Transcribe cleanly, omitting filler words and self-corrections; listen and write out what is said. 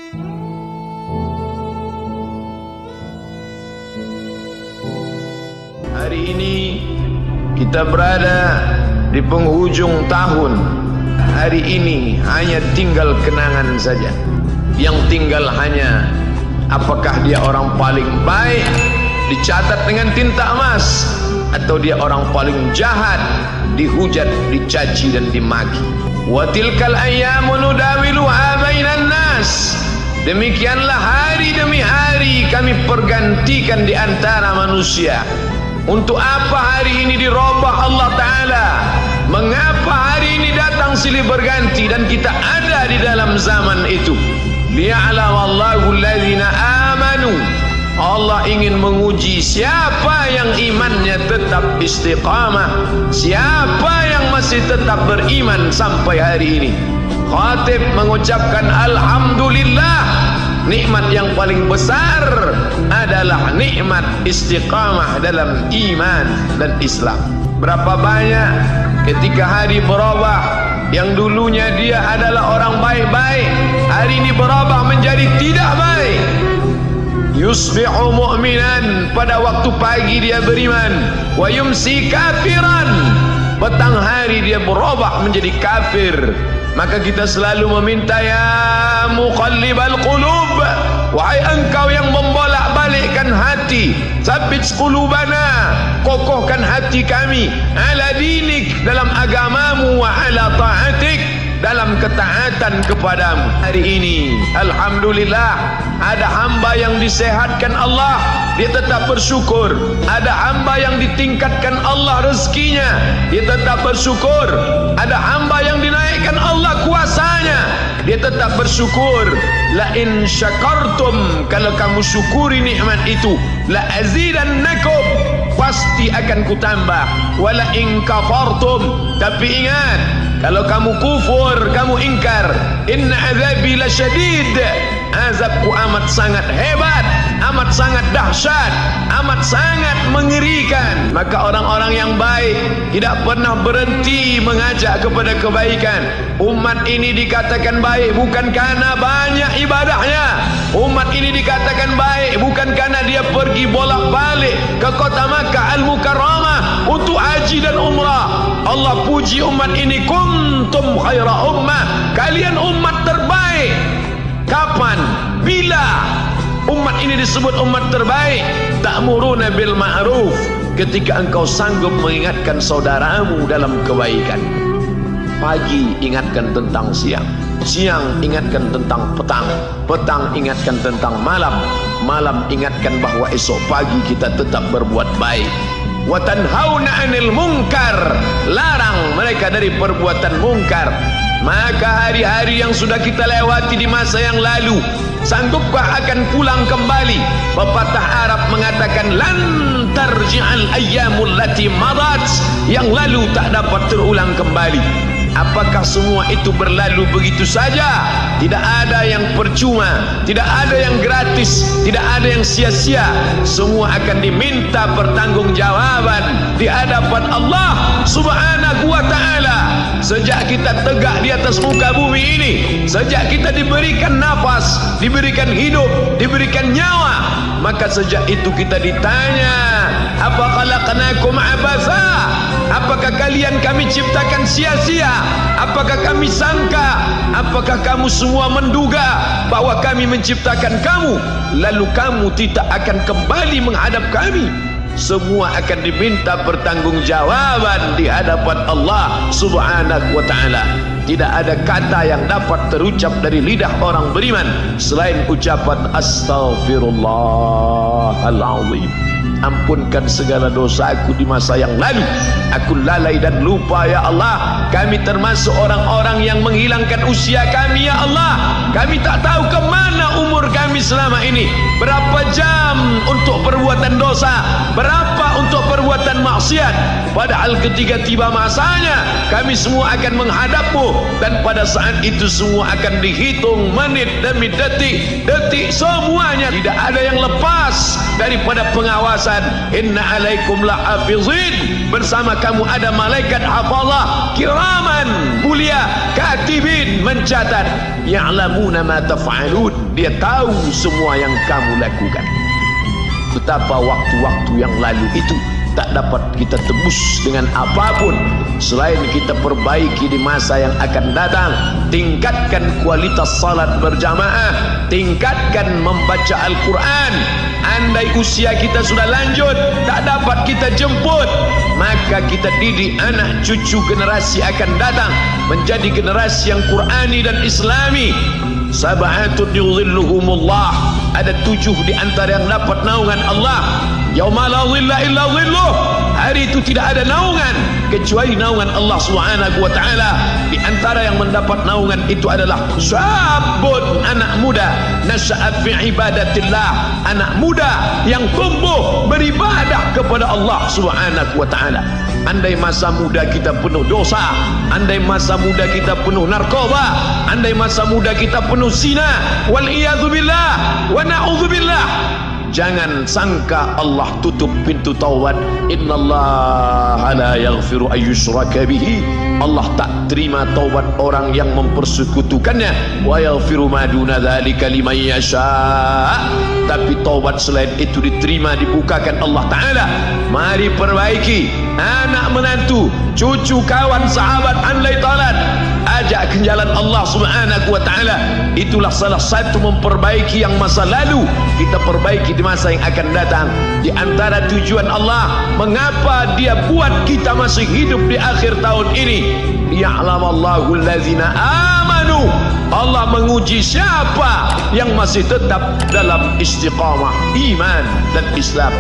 Hari ini kita berada di penghujung tahun. Hari ini hanya tinggal kenangan saja. Yang tinggal hanya apakah dia orang paling baik dicatat dengan tinta emas, atau dia orang paling jahat dihujat, dicaci dan dimaki. Wa tilkal ayyamu nudawiluha bainan nas. Demikianlah hari demi hari kami pergantikan di antara manusia. Untuk apa hari ini dirubah Allah Ta'ala? Mengapa hari ini datang silih berganti dan kita ada di dalam zaman itu? Liya'lamallahu alladhina amanu. Allah ingin menguji siapa yang imannya tetap istiqamah, siapa yang masih tetap beriman sampai hari ini. Khatib mengucapkan alhamdulillah. Nikmat yang paling besar adalah nikmat istiqamah dalam iman dan Islam. Berapa banyak ketika hari berubah, yang dulunya dia adalah orang baik-baik, hari ini berubah menjadi tidak baik. Yusbihu mu'minan, pada waktu pagi dia beriman, wa yumsi kafiran, petang hari dia berubah menjadi kafir. Maka kita selalu meminta, ya muqallibal qulub, wahai engkau yang membolak-balikkan hati, tsabbit qulubana, kokohkan hati kami, ala dinik, dalam agamamu, wa ala ta'atik, dalam ketaatan kepadamu. Hari ini alhamdulillah ada hamba yang disehatkan Allah, dia tetap bersyukur. Ada hamba yang ditingkatkan Allah rezekinya, dia tetap bersyukur. Ada hamba yang dinaikkan Allah kuasanya, dia tetap bersyukur. La in syakartum, kalau kamu syukuri nikmat itu, la azidannakum, pasti akan kutambah. Wala in kafartum, tapi ingat, kalau kamu kufur, kamu ingkar, inna azabi lasyadid, azabku amat sangat hebat, amat sangat dahsyat, amat sangat mengerikan. Maka orang-orang yang baik tidak pernah berhenti mengajak kepada kebaikan. Umat ini dikatakan baik bukan karena banyak ibadahnya. Umat ini dikatakan baik bukan karena dia pergi bolak-balik ke kota Makkah Al-Mukarramah untuk haji dan umrah. Allah puji umat ini, kuntum khaira ummah, kalian umat terbaik. Kapan? Bila umat ini disebut umat terbaik? Ta'muruna bil ma'ruf, ketika engkau sanggup mengingatkan saudaramu dalam kebaikan. Pagi ingatkan tentang siang, siang ingatkan tentang petang, petang ingatkan tentang malam, malam ingatkan bahwa esok pagi kita tetap berbuat baik. Wa tanhauna 'anil munkar, larang mereka dari perbuatan mungkar. Maka hari-hari yang sudah kita lewati di masa yang lalu, sanggupkah akan pulang kembali? Pepatah Arab mengatakan, lan tarji'al ayyamul lati madat, yang lalu tak dapat terulang kembali. Apakah semua itu berlalu begitu saja? Tidak ada yang percuma, tidak ada yang gratis, tidak ada yang sia-sia. Semua akan diminta pertanggungjawaban di hadapan Allah Subhanahu wa ta'ala. Sejak kita tegak di atas muka bumi ini, sejak kita diberikan nafas, diberikan hidup, diberikan nyawa, maka sejak itu kita ditanya, apa khalaqnakum abasa? Apakah kalian kami ciptakan sia-sia? Apakah kami sangka? Apakah kamu semua menduga bahwa kami menciptakan kamu lalu kamu tidak akan kembali menghadap kami? Semua akan diminta pertanggungjawaban di hadapan Allah Subhanahu wa ta'ala. Tidak ada kata yang dapat terucap dari lidah orang beriman selain ucapan astaghfirullahaladzim. Ampunkan segala dosaku di masa yang lalu, aku lalai dan lupa ya Allah. Kami termasuk orang-orang yang menghilangkan usia kami ya Allah. Kami tak tahu kemana umur kami selama ini, berapa jam untuk perbuatan dosa, berapa untuk perbuatan maksiat. Padahal ketika tiba masanya, kami semua akan menghadapmu, dan pada saat itu semua akan dihitung menit demi detik, detik semuanya, tidak ada yang lepas daripada pengawasan. Inna alaikum lahafizin, bersama kamu ada malaikat hafazah kiraman mulia, katibin mencatat, ya'lamuna ma taf'alun, dia tahu semua yang kamu lakukan. Betapa waktu-waktu yang lalu itu tak dapat kita tebus dengan apapun selain kita perbaiki di masa yang akan datang. Tingkatkan kualitas salat berjamaah, tingkatkan membaca Al-Quran. Andai usia kita sudah lanjut, tak dapat kita jemput, maka kita didik anak cucu generasi akan datang menjadi generasi yang Qurani dan Islami. Sab'atun yudhilluhumullah, ada 7 di antara yang dapat naungan Allah. Yauma la dhilla illa dhilluh, hari itu tidak ada naungan kecuali naungan Allah Subhanahu wa taala. Di antara yang mendapat naungan itu adalah syabun, anak muda, nasya'at fi ibadatillah, anak muda yang tumbuh beribadah kepada Allah Subhanahu wa taala. Andai masa muda kita penuh dosa, andai masa muda kita penuh narkoba, andai masa muda kita penuh zina, wal iyadzubillah wa na'udzubillah, jangan sangka Allah tutup pintu taubat. Innallaha la yaghfiru ayyushraka bihi, Allah tak terima taubat orang yang mempersekutukannya. Wa yaghfiru ma duna dzalika liman yasha, tapi taubat selain itu diterima, dibukakan Allah Ta'ala. Mari perbaiki anak menantu, cucu, kawan, sahabat, andai talat, ajak ke jalan Allah Subhanahu wa taala. Itulah salah satu memperbaiki yang masa lalu, kita perbaiki di masa yang akan datang. Di antara tujuan Allah mengapa dia buat kita masih hidup di akhir tahun ini, ya'lamallahu allazina amanu, Allah menguji siapa yang masih tetap dalam istiqamah iman dan Islam.